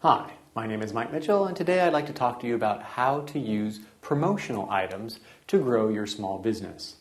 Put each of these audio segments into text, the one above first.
Hi, my name is Mike Mitchell, and today I'd like to talk to you about how to use promotional items to grow your small business.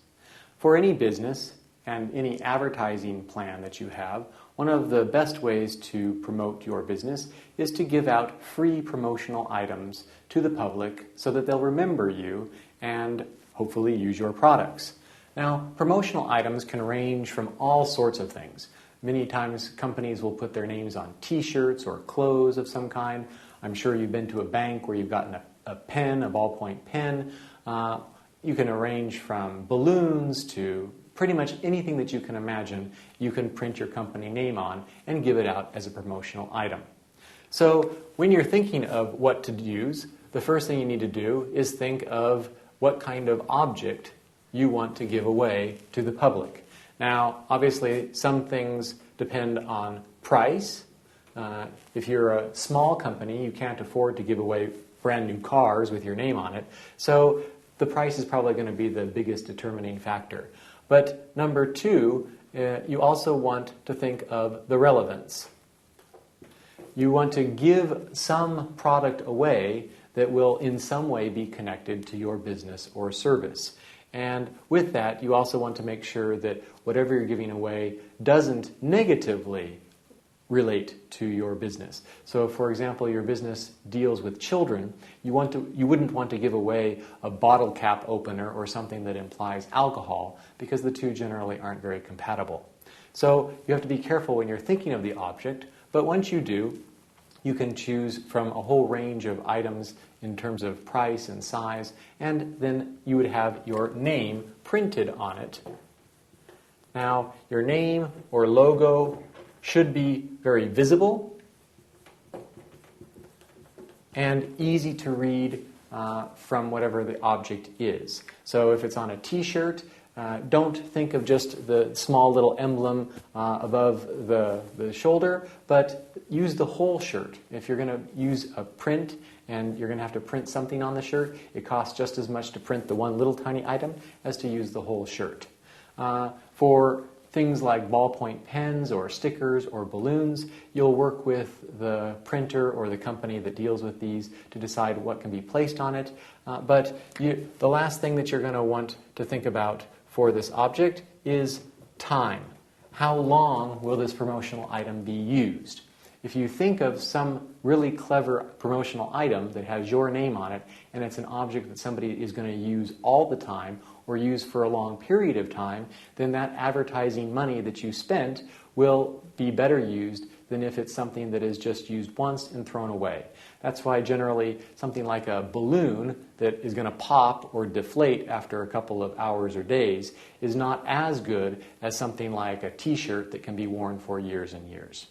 For any business and any advertising plan that you have, one of the best ways to promote your business is to give out free promotional items to the public so that they'll remember you and hopefully use your products. Now, promotional items can range from all sorts of things. Many times companies will put their names on t-shirts or clothes of some kind. I'm sure you've been to a bank where you've gotten a pen, a ballpoint pen. You can arrange from balloons to pretty much anything that you can imagine you can print your company name on and give it out as a promotional item. So when you're thinking of what to use, the first thing you need to do is think of what kind of object you want to give away to the public. Now, obviously, some things depend on price. If you're a small company, you can't afford to give away brand new cars with your name on it. So the price is probably going to be the biggest determining factor. But number two, you also want to think of the relevance. You want to give some product away that will in some way be connected to your business or service. And with that, you also want to make sure that whatever you're giving away doesn't negatively relate to your business. So, for example, your business deals with children, you wouldn't want to give away a bottle cap opener or something that implies alcohol, because the two generally aren't very compatible. So you have to be careful when you're thinking of the object, but once you do, you can choose from a whole range of items in terms of price and size, and then you would have your name printed on it. Now, your name or logo should be very visible and easy to read from whatever the object is. So if it's on a t-shirt, don't think of just the small little emblem above the shoulder, but use the whole shirt. If you're going to use a print and you're going to have to print something on the shirt, it costs just as much to print the one little tiny item as to use the whole shirt. For things like ballpoint pens or stickers or balloons, you'll work with the printer or the company that deals with these to decide what can be placed on it. But the last thing that you're going to want to think about for this object is time. How long will this promotional item be used? If you think of some really clever promotional item that has your name on it, and it's an object that somebody is going to use all the time or use for a long period of time, then that advertising money that you spent will be better used than if it's something that is just used once and thrown away. That's why generally something like a balloon that is going to pop or deflate after a couple of hours or days is not as good as something like a t-shirt that can be worn for years and years.